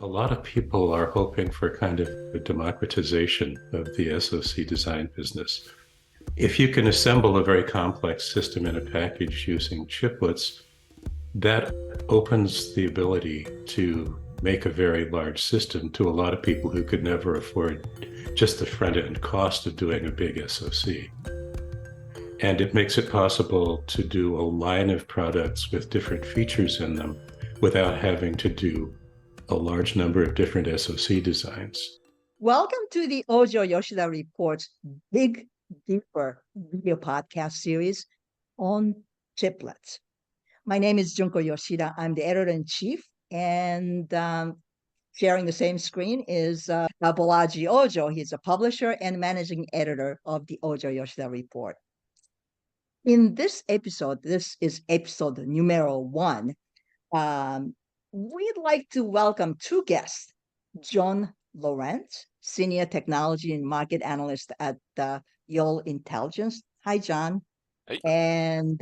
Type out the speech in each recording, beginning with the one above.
lot of people are hoping for kind of a democratization of the SoC design business. If you can assemble a very complex system in a package using chiplets, that opens the ability to make a very large system to a lot of people who could never afford just the front end cost of doing a big SoC. And it makes it possible to do a line of products with different features in them without having to do a large number of different SoC designs. Welcome to the Ojo-Yoshida Report's Big Deeper video podcast series on chiplets. My name is Junko Yoshida. I'm the editor-in-chief, and sharing the same screen is Balaji Ojo. He's a publisher and managing editor of the Ojo-Yoshida Report. In this episode, this is episode numero 1, we'd like to welcome two guests, John Lawrence, Senior Technology and Market Analyst at Yole Intelligence. Hi, John. Hey. And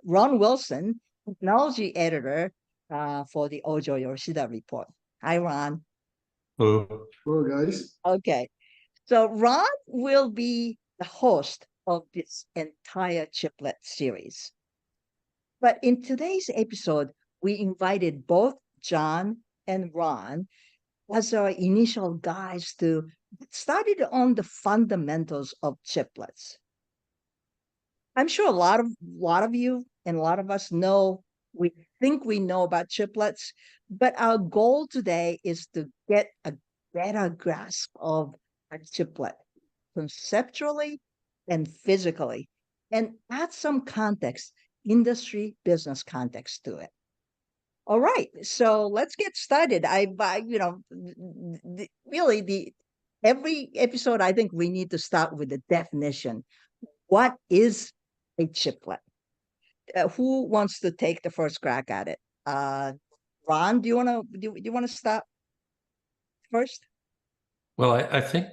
Ron Wilson, Technology Editor for the Ojo-Yoshida Report. Hi, Ron. Hello. Hello, guys. Okay. So Ron will be the host of this entire chiplet series. But in today's episode, we invited both John and Ron as our initial guides to get started on the fundamentals of chiplets. I'm sure a lot of you and a lot of us know, we think we know about chiplets, but our goal today is to get a better grasp of a chiplet conceptually and physically, and add some context, industry business context to it. All right, so let's get started. Every episode, I think we need to start with the definition. What is a chiplet? Who wants to take the first crack at it? Ron, do you want to start first? Well, I think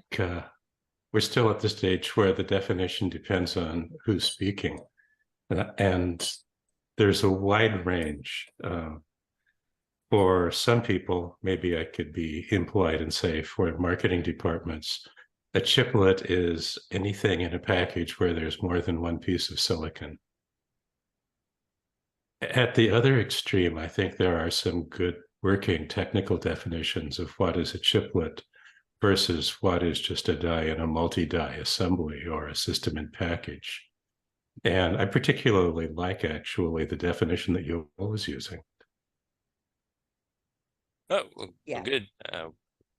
we're still at the stage where the definition depends on who's speaking. And there's a wide range. For some people, maybe I could be impolite and say for marketing departments, a chiplet is anything in a package where there's more than one piece of silicon. At the other extreme, I think there are some good working technical definitions of what is a chiplet versus what is just a die in a multi-die assembly or a system in package. And I particularly like, actually, the definition that Yole was using. Oh, well, Yeah. good.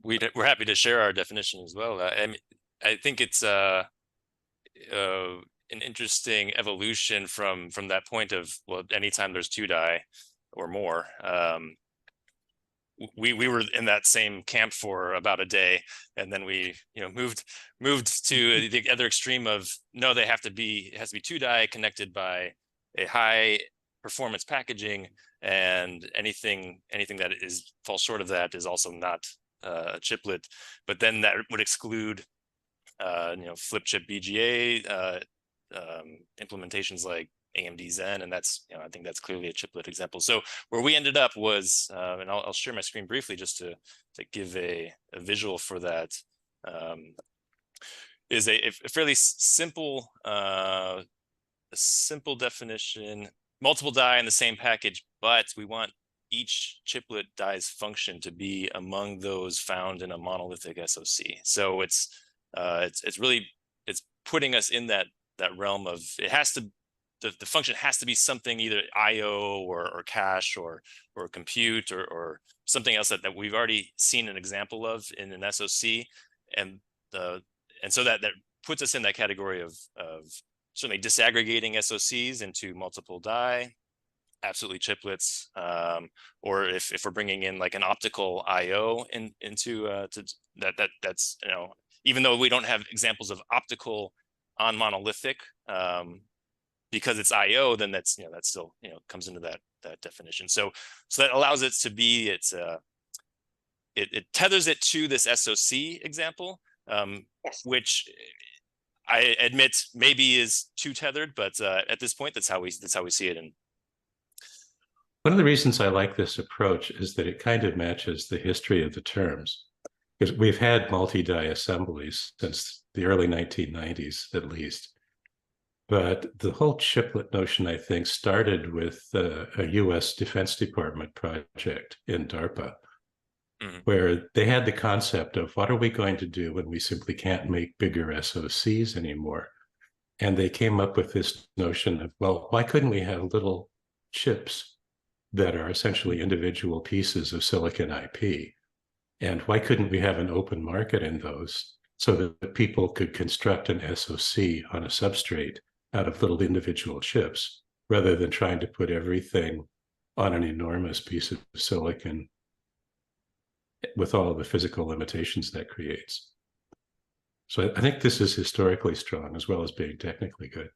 We're happy to share our definition as well. I think it's an interesting evolution from that point of, well, anytime there's two die or more. We were in that same camp for about a day, and then we moved to the other extreme of, no, it has to be two die connected by a high performance packaging, and anything that falls short of that is also not a chiplet. But then that would exclude flip chip BGA implementations like AMD Zen, and that's I think that's clearly a chiplet example. So where we ended up was, and I'll share my screen briefly just to give a visual for that, is a fairly simple definition. Multiple die in the same package, but we want each chiplet die's function to be among those found in a monolithic SoC. So it's really putting us in that realm of, it has to, the function has to be something either IO or cache or compute or something else that we've already seen an example of in an SoC, and so that puts us in that category of certainly disaggregating SoCs into multiple die, absolutely chiplets, or if we're bringing in like an optical IO into that's even though we don't have examples of optical on monolithic, because it's IO, then that still comes into that definition. So that allows it to be, it tethers it to this SoC example, Yes. which I admit maybe is too tethered, but at this point, that's how we see it. And One of the reasons I like this approach is that it kind of matches the history of the terms, because we've had multi-die assemblies since the early 1990s, at least. But the whole chiplet notion, I think, started with a US Defense Department project in DARPA, where they had the concept of what are we going to do when we simply can't make bigger SoCs anymore? And they came up with this notion of, well, why couldn't we have little chips that are essentially individual pieces of silicon IP? And why couldn't we have an open market in those so that people could construct an SoC on a substrate out of little individual chips, rather than trying to put everything on an enormous piece of silicon with all of the physical limitations that creates. So I think this is historically strong as well as being technically good.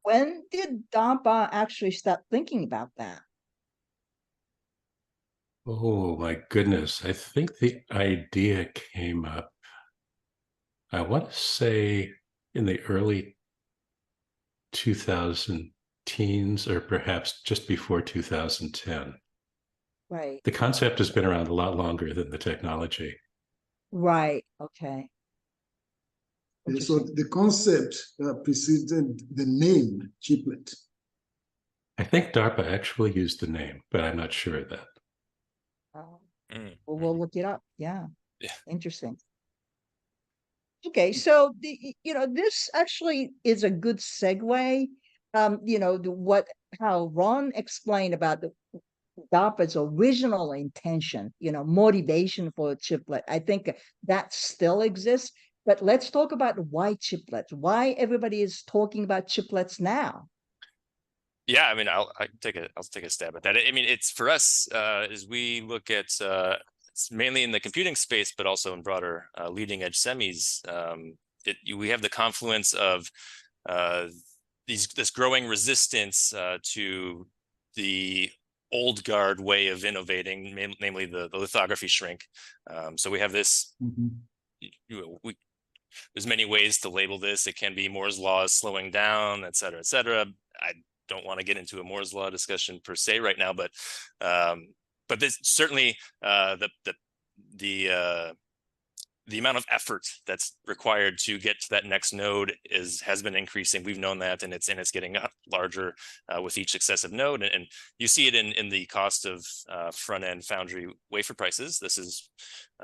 When did DARPA actually start thinking about that? Oh my goodness. I think the idea came up, I want to say in the early 2000 teens, or perhaps just before 2010. Right. The concept has been around a lot longer than the technology. Right. Okay. So the concept preceded the name chiplet. I think DARPA actually used the name, but I'm not sure of that. Well, we'll look it up. Yeah. Yeah. Interesting. Okay, so this actually is a good segue. How Ron explained about the DARPA's original intention, motivation for a chiplet. I think that still exists. But let's talk about why chiplets. Why everybody is talking about chiplets now? Yeah, I mean, I'll take a stab at that. I mean, it's for us as we look at it's mainly in the computing space, but also in broader leading edge semis. We have the confluence of this growing resistance to the old guard way of innovating, namely the lithography shrink. So we have this. There's many ways to label this. It can be Moore's law is slowing down, et cetera, et cetera. I don't want to get into a Moore's law discussion per se right now, but this certainly the amount of effort that's required to get to that next node has been increasing. We've known that, and it's getting larger with each successive node, and you see it in the cost of front end foundry wafer prices. This is,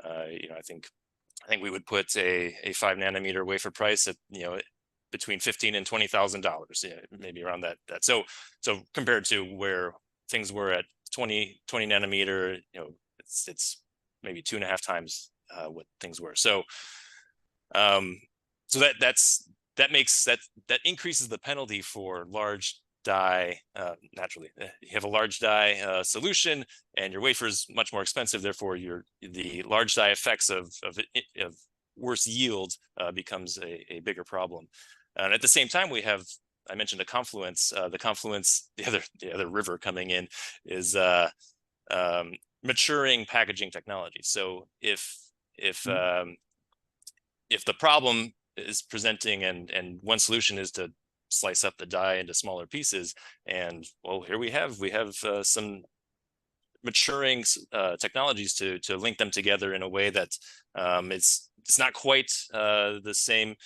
I think we would put a 5 nanometer wafer price at between $15,000 and $20,000, maybe around that. So compared to where things were at 20 nanometer, it's maybe 2.5 times what things were. So that increases the penalty for large die. Naturally, you have a large die solution, and your wafer is much more expensive. Therefore, the large die effects of worse yield becomes a bigger problem. And at the same time, I mentioned a confluence. The other river coming in is maturing packaging technology. So if the problem is presenting and one solution is to slice up the die into smaller pieces, and well, here we have some maturing technologies to link them together in a way that it's not quite the same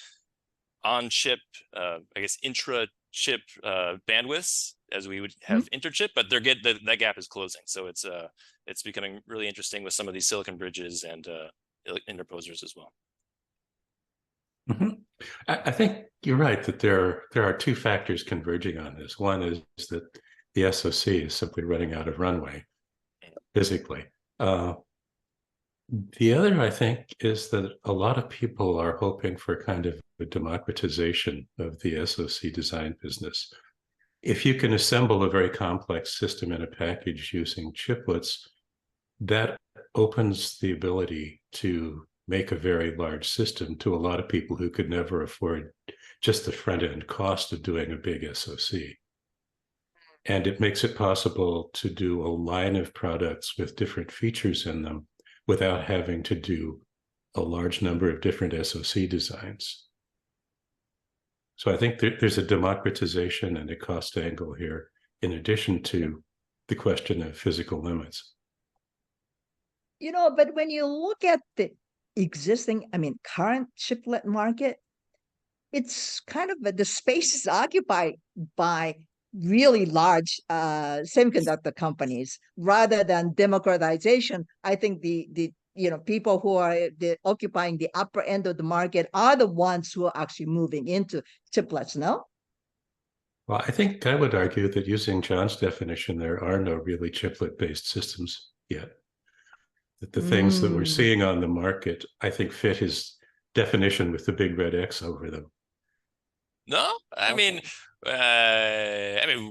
on chip, I guess intra-chip bandwidths as we would have interchip, but that gap is closing. So it's becoming really interesting with some of these silicon bridges and interposers as well. I think you're right that there are two factors converging on this. One is that the SoC is simply running out of runway physically. The other, I think, is that a lot of people are hoping for kind of a democratization of the SoC design business. If you can assemble a very complex system in a package using chiplets, that opens the ability to make a very large system to a lot of people who could never afford just the front-end cost of doing a big SoC. And it makes it possible to do a line of products with different features in them without having to do a large number of different SoC designs. So I think there's a democratization and a cost angle here, in addition to the question of physical limits. But when you look at the existing, current chiplet market, it's kind of the space is occupied by really large semiconductor companies rather than democratization. I think the people who are occupying the upper end of the market are the ones who are actually moving into chiplets. No. Well, I think I would argue that using John's definition, there are no really chiplet-based systems yet. That the things that we're seeing on the market, I think, fit his definition with the big red X over them. No, I mean,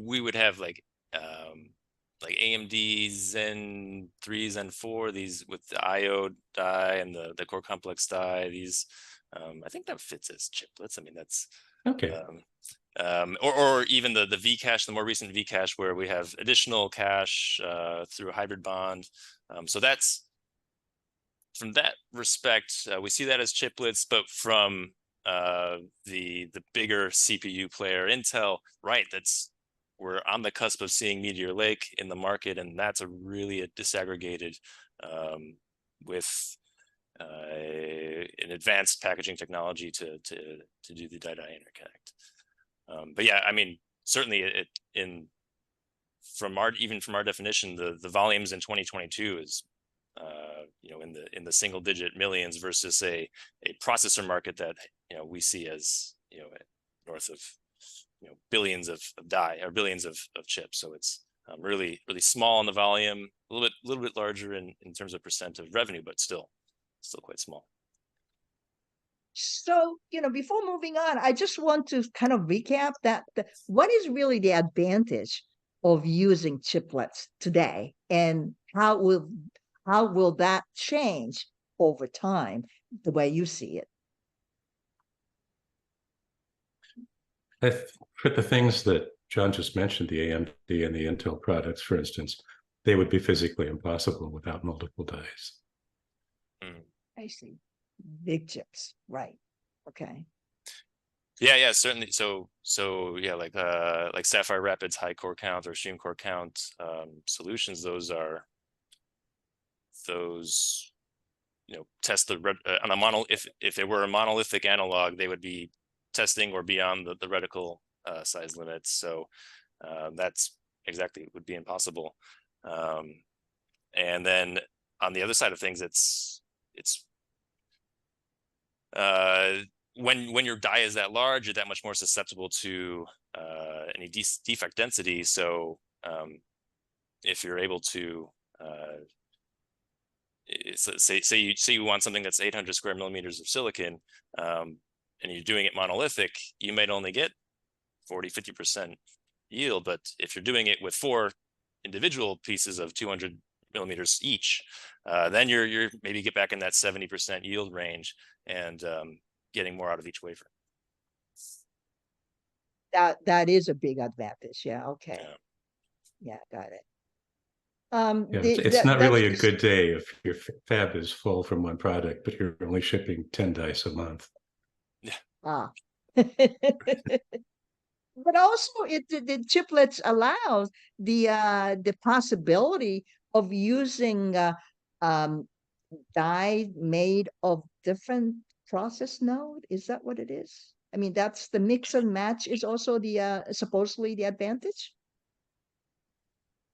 we would have like AMD Zen 3, Zen 4, these with the IO die and the core complex die. These, I think that fits as chiplets. I mean, that's okay. Or even the V-cache, the more recent V-cache, where we have additional cache through a hybrid bond. So that's, from that respect, we see that as chiplets, but from the bigger CPU player, Intel, right? We're on the cusp of seeing Meteor Lake in the market, and that's a disaggregated with an advanced packaging technology to do the die-die interconnect. But yeah, I mean, certainly from our definition, the volumes in 2022 is in the single digit millions versus a processor market that we see as north of billions of die or billions of chips. So it's really small in the volume, a little bit larger in terms of percent of revenue, but still quite small. So, before moving on, I just want to kind of recap that what is really the advantage of using chiplets today, and how will that change over time, the way you see it? For the things that John just mentioned, the AMD and the Intel products, for instance, they would be physically impossible without multiple dies. I see. Big chips, right? Okay. Yeah, certainly. So yeah, like Sapphire Rapids high core count or stream core count solutions. Those test on a if it were a monolithic analog, they would be testing or beyond the reticle size limits. So that's exactly would be impossible. And then on the other side of things, it's when your die is that large, you're that much more susceptible to any defect density. So if you're able to say you want something that's 800 square millimeters of silicon, and you're doing it monolithic, you might only get 40-50% yield. But if you're doing it with 4 individual pieces of 200 millimeters each, then you're maybe get back in that 70% yield range and getting more out of each wafer. That is a big advantage. Yeah. Okay. Yeah, got it. It's not really a good day if your fab is full from one product, but you're only shipping 10 dice a month. Yeah. But also, the chiplets allows the possibility of using die made of different process node. Is that what it is? I mean, that's the mix and match is also the supposedly the advantage.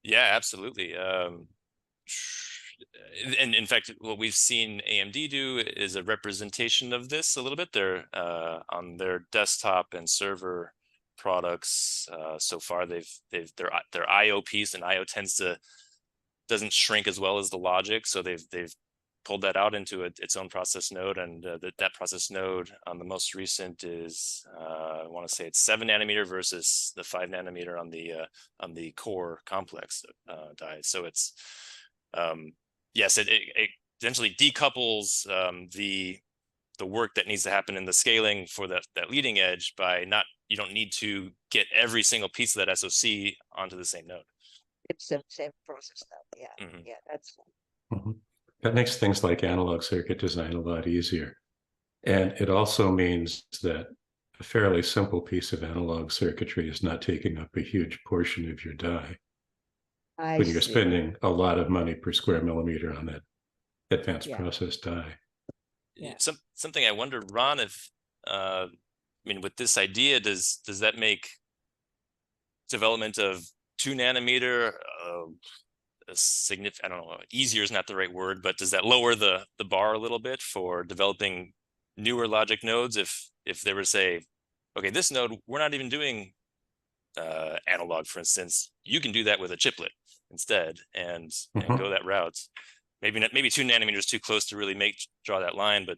Yeah, absolutely. And in fact, what we've seen AMD do is a representation of this a little bit. They're on their desktop and server products. So far, their IO piece, and IO doesn't shrink as well as the logic. So they've pulled that out into its own process node, and that process node on the most recent is I want to say it's 7 nanometer versus the 5 nanometer on the core complex die. So it's yes, it essentially decouples the work that needs to happen in the scaling for that leading edge by you don't need to get every single piece of that SoC onto the same node. It's the same process node. Yeah, yeah, that's. That makes things like analog circuit design a lot easier. And it also means that a fairly simple piece of analog circuitry is not taking up a huge portion of your die. I when you're see. spending a lot of money per square millimeter on that advanced Yeah. process die. Yeah. Something I wonder, Ron, if I mean, with this idea, does that make development of 2 nanometer a significant, I don't know, easier is not the right word, but does that lower the bar a little bit for developing newer logic nodes? If they were to say, okay, this node, we're not even doing analog, for instance, you can do that with a chiplet instead, and go that route. Maybe 2 nanometers too close to really draw that line, but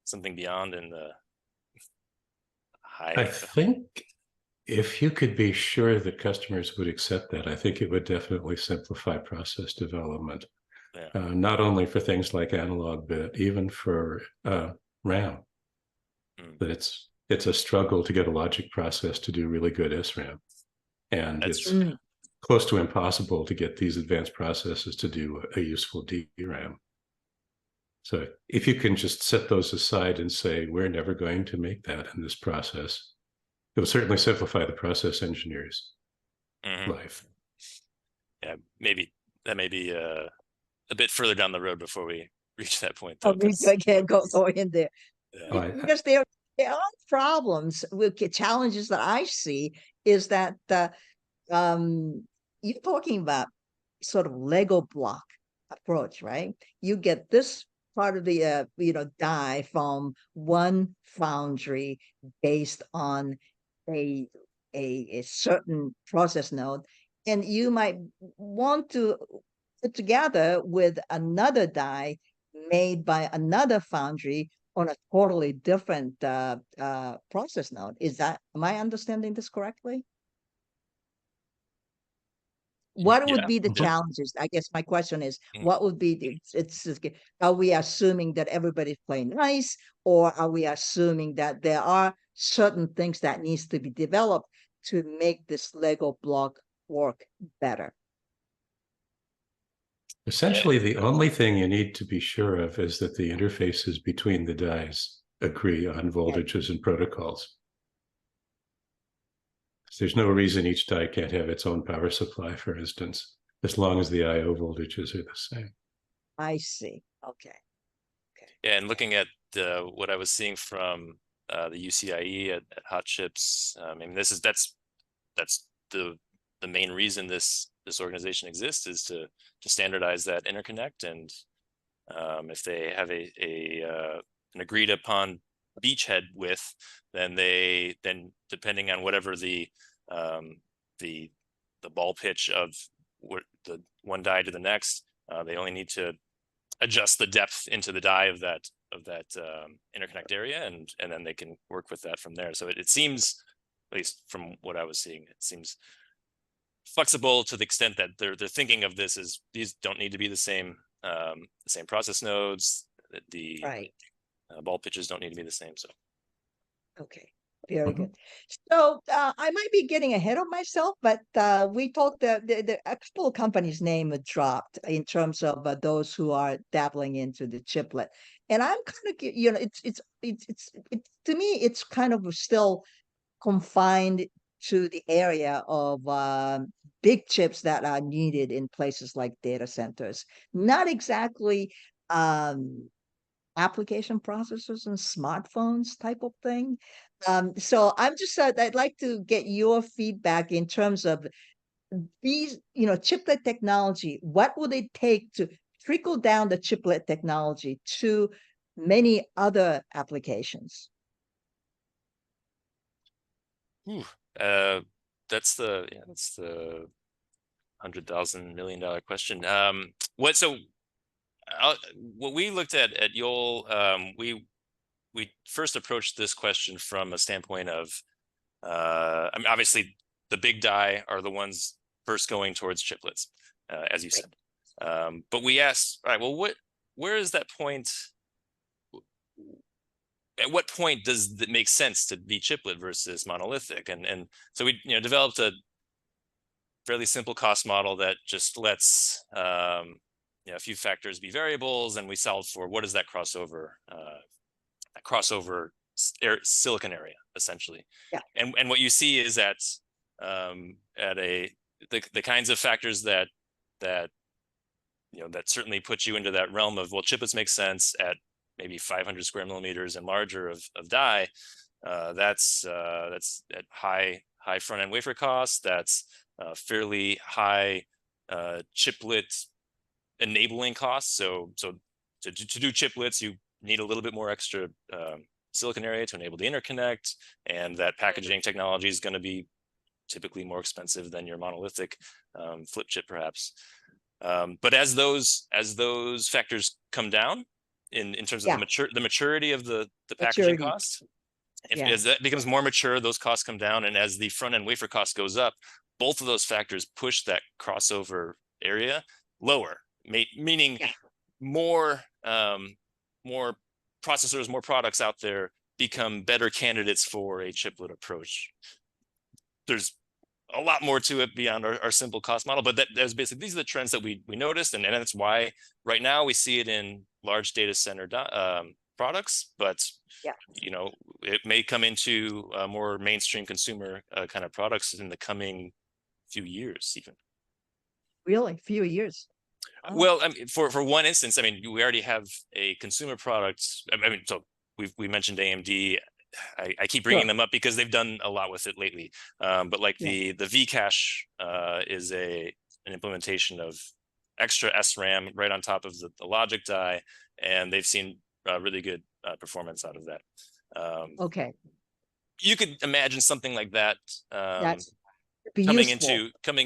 something beyond in the high. I think if you could be sure that customers would accept that, I think it would definitely simplify process development. Yeah. Not only for things like analog, but even for RAM. That it's a struggle to get a logic process to do really good SRAM. And That's it's close to impossible to get these advanced processes to do a useful DRAM. So if you can just set those aside and say, we're never going to make that in this process, it will certainly simplify the process engineer's life. Yeah, maybe that may be a bit further down the road before we reach that point. Oh, Though, we can't go in there. Yeah. Because there are problems with challenges that I see is that you're talking about sort of Lego block approach, right? You get this part of the die from one foundry based on a certain process node, and you might want to put together with another die made by another foundry on a totally different process node. Am I understanding this correctly? What would be the challenges? I guess my question is, what would be are we assuming that everybody's playing nice, or are we assuming that there are certain things that needs to be developed to make this Lego block work better? Essentially, the only thing you need to be sure of is that the interfaces between the dies agree on voltages and protocols. There's no reason each die can't have its own power supply, for instance, as long as the I/O voltages are the same. I see. Okay. Yeah, and looking at what I was seeing from the UCIe at Hot Chips, I mean, that's the main reason this organization exists, is to standardize that interconnect. And if they have an agreed upon beachhead width, then depending on whatever the ball pitch of the one die to the next, they only need to adjust the depth into the die of that interconnect area, and then they can work with that from there. So it seems, at least from what I was seeing, it seems flexible to the extent that they're thinking of this as these don't need to be the same process nodes. The ball pitches don't need to be the same. So okay, very good. So I might be getting ahead of myself, but we talked the couple of companies' name dropped in terms of those who are dabbling into the chiplet, and I'm kind of it's to me it's kind of still confined to the area of big chips that are needed in places like data centers, not exactly application processors and smartphones type of thing. So I'm just I'd like to get your feedback in terms of these, chiplet technology. What would it take to trickle down the chiplet technology to many other applications? That's the $100,000 million question. What we looked at Yole, we first approached this question from a standpoint of, I mean, obviously the big die are the ones first going towards chiplets, as you said. But we asked, all right, well, where is that point? At what point does it make sense to be chiplet versus monolithic? And so we developed a fairly simple cost model that just lets a few factors be variables, and we solve for what is that crossover silicon area, essentially. Yeah. And what you see is that at a the kinds of factors that that certainly put you into that realm of, well, chiplets make sense at maybe 500 square millimeters and larger of die. That's at high front end wafer costs. That's fairly high chiplet enabling costs. So to do chiplets, you need a little bit more extra silicon area to enable the interconnect, and that packaging technology is going to be typically more expensive than your monolithic flip chip, perhaps. But as those factors come down in terms of the maturity of the packaging cost, as that becomes more mature, those costs come down, and as the front end wafer cost goes up, both of those factors push that crossover area lower, meaning more processors, more products out there become better candidates for a chiplet approach. There's a lot more to it beyond our simple cost model, but that's basically, these are the trends that we noticed, and that's why right now we see it in large data center products, but it may come into more mainstream consumer kind of products in the coming few years, even. Really, few years. Oh. Well, I mean, for one instance, I mean, we already have a consumer product. I mean, so we mentioned AMD. I keep bringing them up because they've done a lot with it lately. But like the Vcache is an implementation of extra SRAM right on top of the logic die, and they've seen really good performance out of that. Okay. You could imagine something like that coming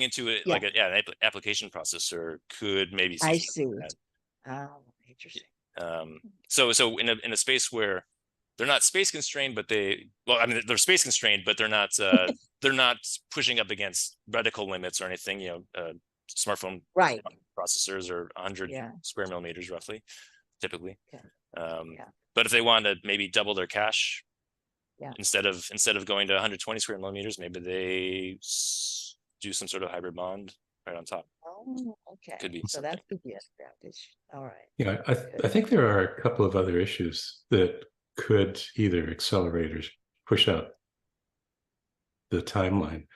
into it, like an application processor could maybe see. I see. Oh, interesting. So in a space where they're not space constrained, but they're space constrained, but they're not pushing up against reticle limits or anything. Smartphone processors are 100 square millimeters roughly, typically. But if they want to maybe double their cache, instead of going to 120 square millimeters, maybe they do some sort of hybrid bond right on top. Oh, okay. Could be so that could be a strategy. All right. Yeah, I think there are a couple of other issues that could either accelerate or push out the timeline.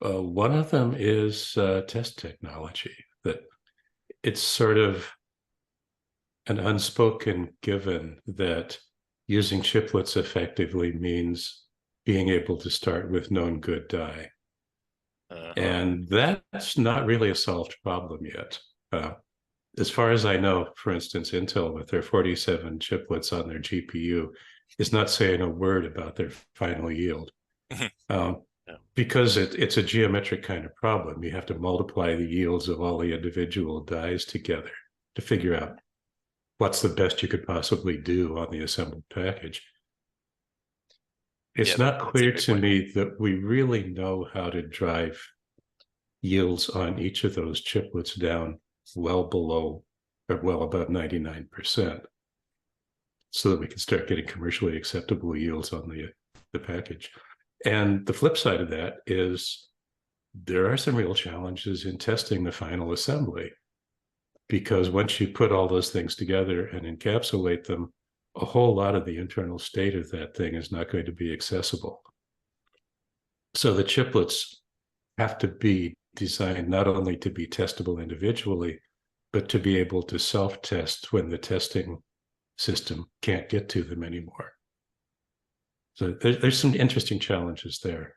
One of them is test technology, that it's sort of an unspoken given that using chiplets effectively means being able to start with known good die. And that's not really a solved problem yet. As far as I know, for instance, Intel with their 47 chiplets on their GPU is not saying a word about their final yield. Because it's a geometric kind of problem. You have to multiply the yields of all the individual dies together to figure out what's the best you could possibly do on the assembled package. It's not clear to me that we really know how to drive yields on each of those chiplets down well below or well above 99%, so that we can start getting commercially acceptable yields on the package. And the flip side of that is there are some real challenges in testing the final assembly, because once you put all those things together and encapsulate them, a whole lot of the internal state of that thing is not going to be accessible. So the chiplets have to be designed not only to be testable individually, but to be able to self-test when the testing system can't get to them anymore. So there's some interesting challenges there.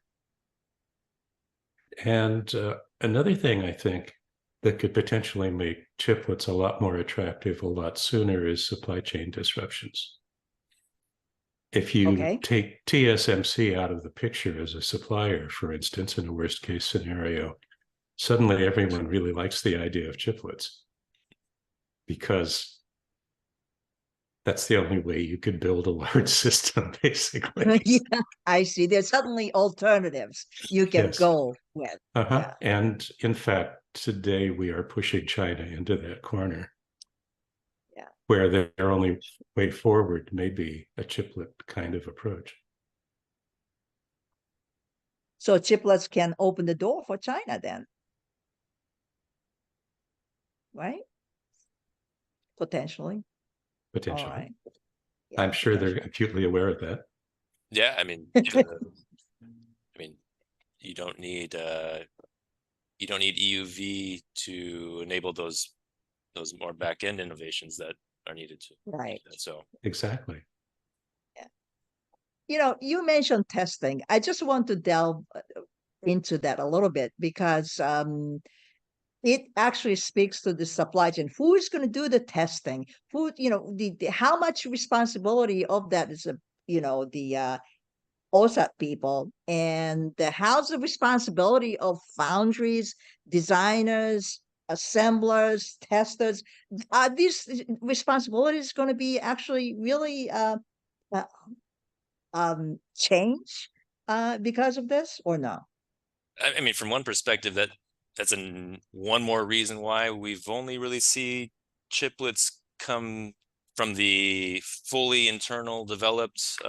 And another thing I think that could potentially make chiplets a lot more attractive a lot sooner is supply chain disruptions. If you take TSMC out of the picture as a supplier, for instance, in a worst case scenario, suddenly everyone really likes the idea of chiplets, because that's the only way you could build a large system, basically. Yeah, I see. There's suddenly alternatives you can go with. And in fact, today we are pushing China into that corner, where their only way forward may be a chiplet kind of approach. So chiplets can open the door for China then, right? Potentially. Potentially. All right. I'm sure they're acutely aware of that. Yeah, I mean, you don't need you don't need EUV to enable those more back-end innovations that are needed to. Right. So Exactly. You mentioned testing. I just want to delve into that a little bit because it actually speaks to the supply chain. Who is going to do the testing? Who, how much responsibility of that is, the OSAT people, and how's the responsibility of foundries, designers, assemblers, testers? Are these responsibilities going to be actually really uh, change because of this or no? I mean, from one perspective, that's one more reason why we've only really see chiplets come from the fully internal developed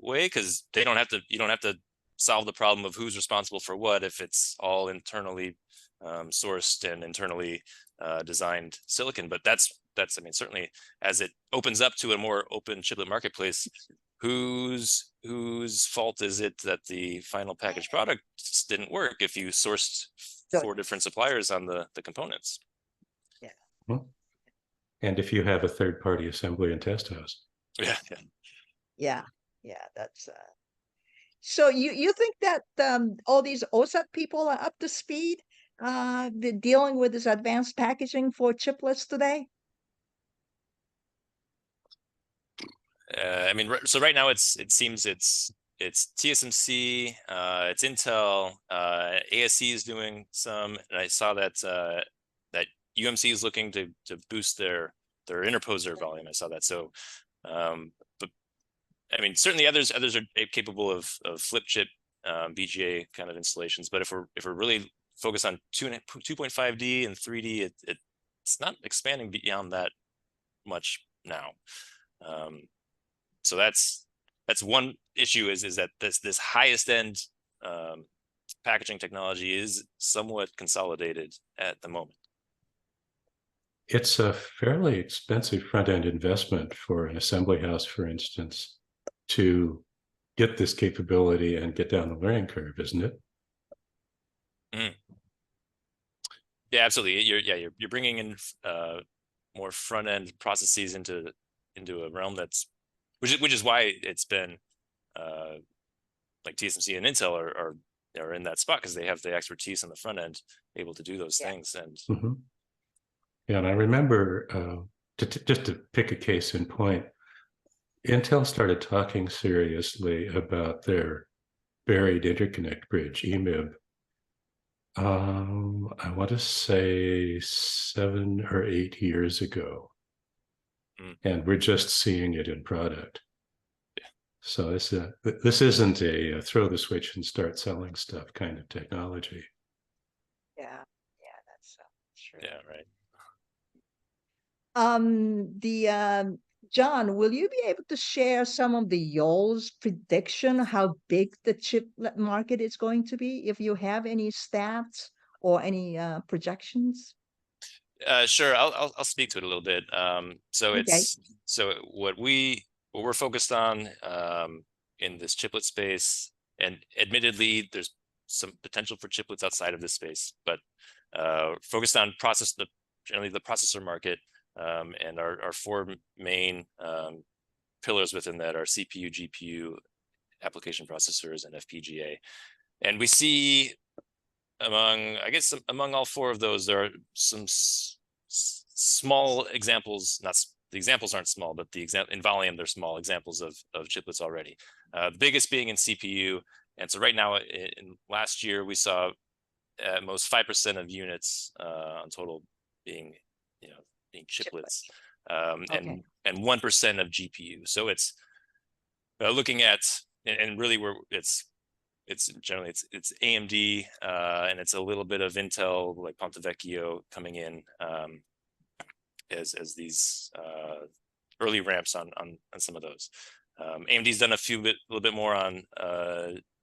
way, because you don't have to solve the problem of who's responsible for what if it's all internally sourced and internally designed silicon. But that's I mean, certainly as it opens up to a more open chiplet marketplace, whose fault is it that the final packaged product didn't work if you sourced So, 4 different suppliers on the components? And if you have a third-party assembly and test house. yeah, that's so you think that all these OSAT people are up to speed dealing with this advanced packaging for chiplets today? I mean, so right now it seems it's TSMC, it's Intel, ASE is doing some, and I saw that that UMC is looking to boost their interposer volume. I saw that. So, but I mean, certainly others are capable of flip chip BGA kind of installations. But if we're really focused on 2.5D and 3D, it's not expanding beyond that much now. So that's one issue is that this highest end packaging technology is somewhat consolidated at the moment. It's a fairly expensive front-end investment for an assembly house, for instance, to get this capability and get down the learning curve, isn't it? Mm. Yeah, absolutely. You're bringing in more front-end processes into a realm that's which is why it's been like TSMC and Intel are in that spot, because they have the expertise on the front end able to do those things. And yeah, and I remember just to pick a case in point, Intel started talking seriously about their buried interconnect bridge, EMIB. I want to say 7 or 8 years ago. And we're just seeing it in product. So this isn't a throw the switch and start selling stuff kind of technology. Yeah, that's true. Yeah, right. John, will you be able to share some of the Yole's prediction how big the chiplet market is going to be, if you have any stats or any projections? Sure, I'll speak to it a little bit. So Okay. what we're focused on in this chiplet space, and admittedly, there's some potential for chiplets outside of this space, but focused on generally the processor market, and our 4 main pillars within that are CPU, GPU, application processors, and FPGA. And we see among all 4 of those, there are some small examples. The examples aren't small, but in volume, they're small examples of chiplets already. The biggest being in CPU. And so right now, in last year, we saw at most 5% of units on total being chiplets, Okay. and 1% of GPU. So it's looking at, and really it's generally AMD, and it's a little bit of Intel, like Ponte Vecchio, coming in as these early ramps on some of those. AMD's done a little bit more on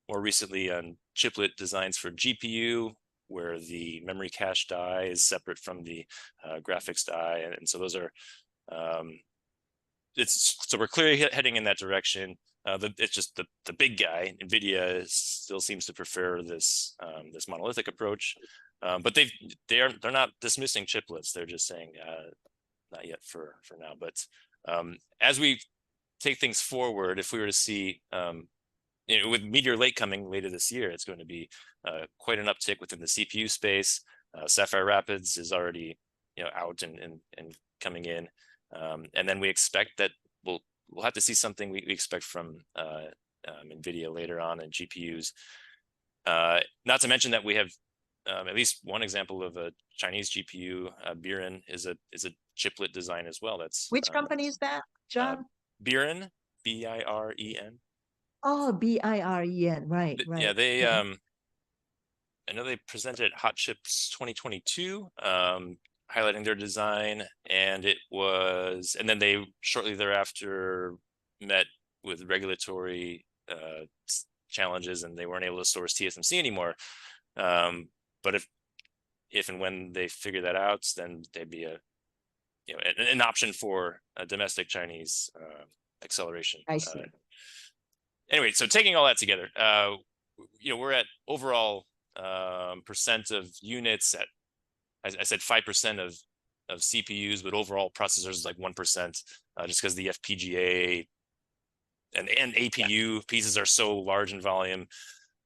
more recently on chiplet designs for GPU, where the memory cache die is separate from the graphics die, and so those are so we're clearly heading in that direction. It's just the big guy, NVIDIA, still seems to prefer this monolithic approach. But they're not dismissing chiplets. They're just saying not yet for now. But as we take things forward, if we were to see with Meteor Lake coming later this year, it's going to be quite an uptick within the CPU space. Sapphire Rapids is already out and coming in, and then we expect that we'll have to see something we expect from NVIDIA later on in GPUs. Not to mention that we have at least one example of a Chinese GPU. Biren is a chiplet design as well. That's which company is that, John? Biren, BIREN. Oh, BIREN, right. Yeah, they I know they presented at Hot Chips 2022, highlighting their design, and then they shortly thereafter met with regulatory challenges, and they weren't able to source TSMC anymore. But if and when they figure that out, then they'd be an option for a domestic Chinese acceleration. I see. Anyway, so taking all that together, we're at overall percent of units at, I said 5% of CPUs, but overall processors is like 1%, just because the FPGA and APU pieces are so large in volume.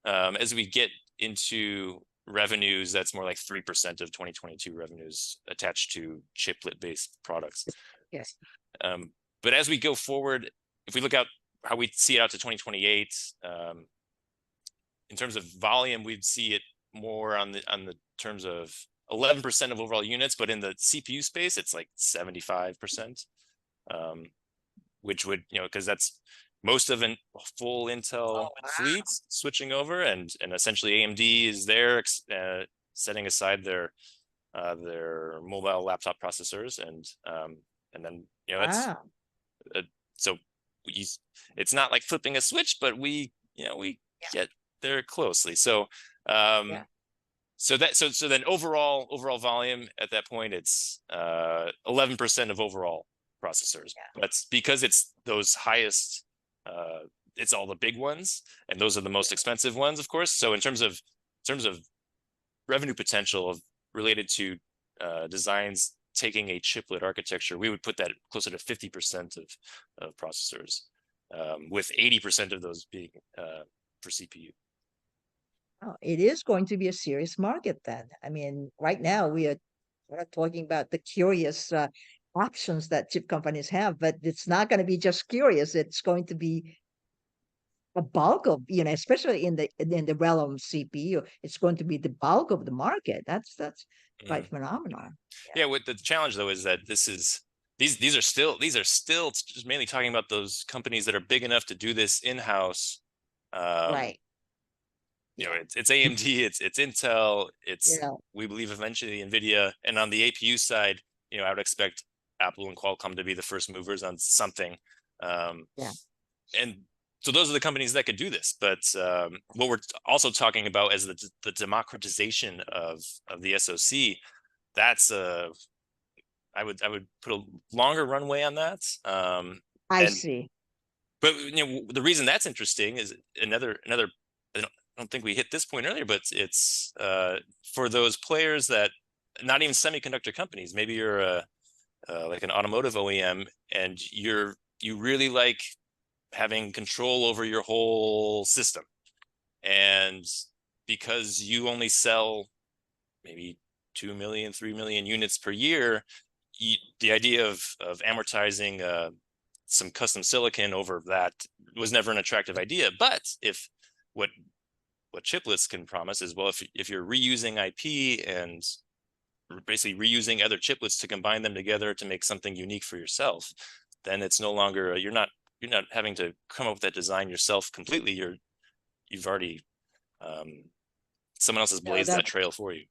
As we get into revenues, that's more like 3% of 2022 revenues attached to chiplet-based products. Yes. But as we go forward, if we look out how we see it out to 2028, in terms of volume, we'd see it more on the terms of 11% of overall units, but in the CPU space, it's like 75%, which would, because that's most of a full Intel fleet switching over, and essentially AMD is there setting aside their mobile laptop processors, and then that's so it's not like flipping a switch, but we get there closely. So so then overall volume at that point, it's 11% of overall processors. That's because it's those highest, it's all the big ones, and those are the most expensive ones, of course. So in terms of revenue potential related to designs taking a chiplet architecture, we would put that closer to 50% of processors, with 80% of those being for CPU. Oh, it is going to be a serious market then. I mean, right now we're talking about the curious options that chip companies have, but it's not going to be just curious. It's going to be a bulk of, especially in the realm of CPU, it's going to be the bulk of the market. That's quite phenomenal. Yeah, what the challenge though is that these are still just mainly talking about those companies that are big enough to do this in-house. Right. It's AMD, it's Intel, we believe eventually NVIDIA, and on the APU side, I would expect Apple and Qualcomm to be the first movers on something. And so those are the companies that could do this. But what we're also talking about is the democratization of the SoC. That's I would put a longer runway on that. I see. But the reason that's interesting is another. I don't think we hit this point earlier, but it's for those players that not even semiconductor companies. Maybe you're like an automotive OEM, and you really like having control over your whole system, and because you only sell maybe 2 million, 3 million units per year, the idea of amortizing some custom silicon over that was never an attractive idea. But if what chiplets can promise is, well, if you're reusing IP and basically reusing other chiplets to combine them together to make something unique for yourself, then it's no longer you're not having to come up with that design yourself completely. You've already someone else has blazed that trail for you.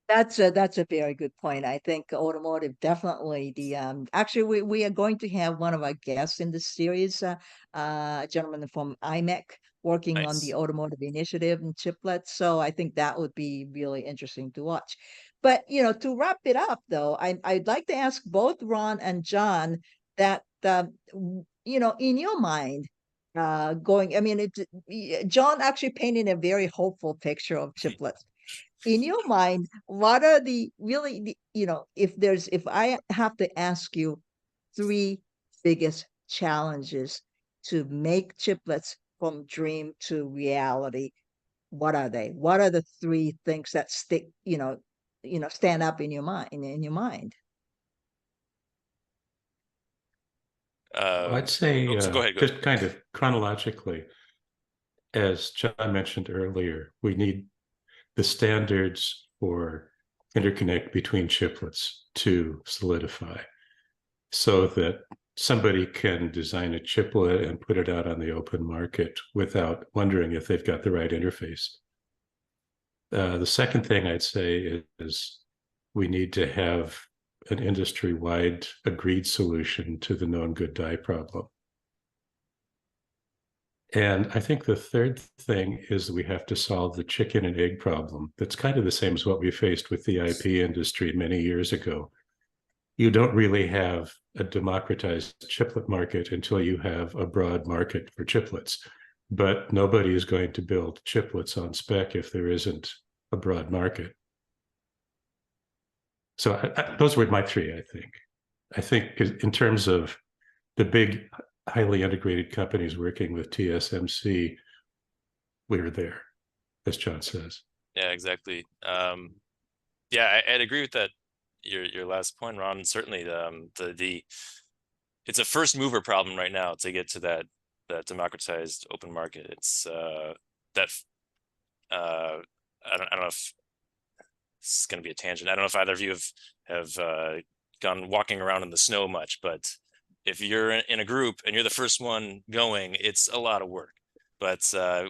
That's a very good point. I think automotive definitely actually we are going to have one of our guests in this series, a gentleman from IMEC working on the automotive initiative and chiplets. So I think that would be really interesting to watch. But to wrap it up though, I'd like to ask both Ron and John that in your mind, John actually painted a very hopeful picture of chiplets. In your mind, what are the really, if I have to ask you three biggest challenges to make chiplets from dream to reality, what are they? What are the three things that stick, stand up in your mind, in your mind? I'd say So go ahead. just kind of chronologically, as John mentioned earlier, we need the standards for interconnect between chiplets to solidify so that somebody can design a chiplet and put it out on the open market without wondering if they've got the right interface. The second thing I'd say is we need to have an industry-wide agreed solution to the known good die problem. And I think the third thing is we have to solve the chicken and egg problem. That's kind of the same as what we faced with the IP industry many years ago. You don't really have a democratized chiplet market until you have a broad market for chiplets. But nobody is going to build chiplets on spec if there isn't a broad market. So those were my three, I think. I think in terms of the big, highly integrated companies working with TSMC, we were there, as John says. Yeah, exactly. Yeah, I'd agree with that. Your last point, Ron. Certainly, it's a first mover problem right now to get to that democratized open market. It's I don't know if this is going to be a tangent. I don't know if either of you have gone walking around in the snow much, but if you're in a group and you're the first one going, it's a lot of work. But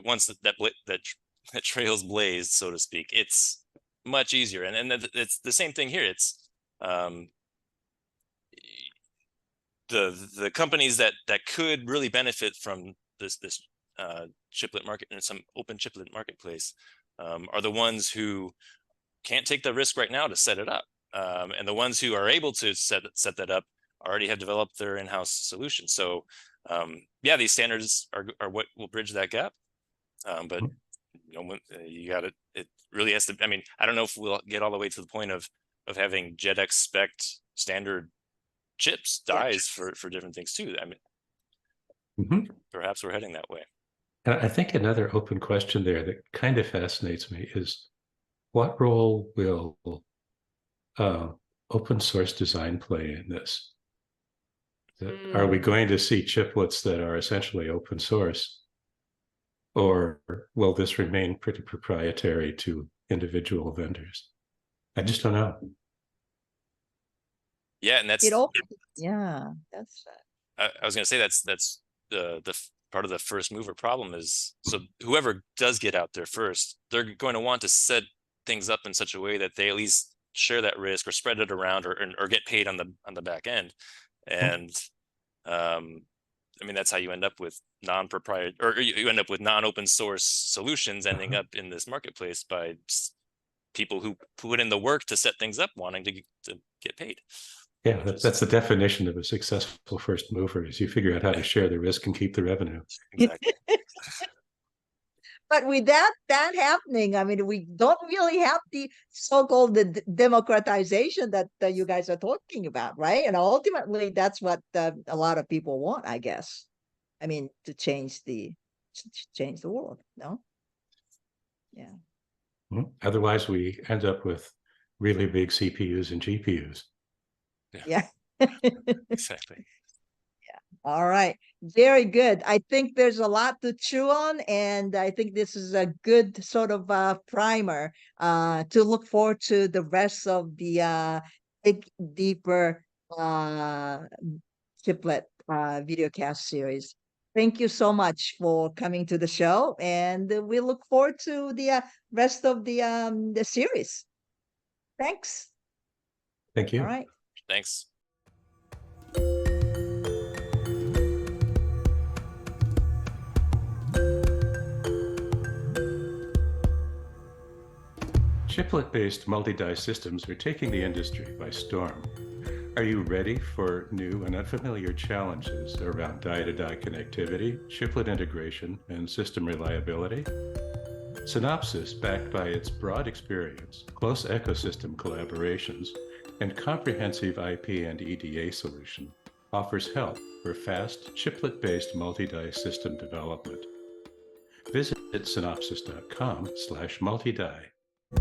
once that trail's blazed, so to speak, it's much easier. And it's the same thing here. It's the companies that could really benefit from this chiplet market and some open chiplet marketplace are the ones who can't take the risk right now to set it up, and the ones who are able to set that up already have developed their in-house solution. So yeah, these standards are what will bridge that gap. But you got it. It really has to. I mean, I don't know if we'll get all the way to the point of having JEDEC spec standard chips dies for different things too. I mean, perhaps we're heading that way. And I think another open question there that kind of fascinates me is, what role will open source design play in this? Are we going to see chiplets that are essentially open source, or will this remain pretty proprietary to individual vendors? I just don't know. Yeah, and that's that's. I was going to say that's the part of the first mover problem is, so whoever does get out there first, they're going to want to set things up in such a way that they at least share that risk or spread it around or get paid on the back end. And I mean, that's how you end up with non-proprietary, or you end up with non-open source solutions ending up in this marketplace by people who put in the work to set things up wanting to get paid. Yeah, that's the definition of a successful first mover, is you figure out how to share the risk and keep the revenue. Exactly. But with that happening, I mean, we don't really have the so-called democratization that you guys are talking about, right? And ultimately, that's what a lot of people want, I guess. I mean, to change the world, no? Yeah. Otherwise, we end up with really big CPUs and GPUs. Yeah. Exactly. All right. Very good. I think there's a lot to chew on, and I think this is a good sort of primer to look forward to the rest of the Dig Deeper chiplet videocast series. Thank you so much for coming to the show, and we look forward to the rest of the series. Thanks. Thank you. All right. Thanks. Chiplet-based multi-die systems are taking the industry by storm. Are you ready for new and unfamiliar challenges around die-to-die connectivity, chiplet integration, and system reliability? Synopsys, backed by its broad experience, close ecosystem collaborations, and comprehensive IP and EDA solution, offers help for fast chiplet-based multi-die system development. Visit synopsys.com/multi-die.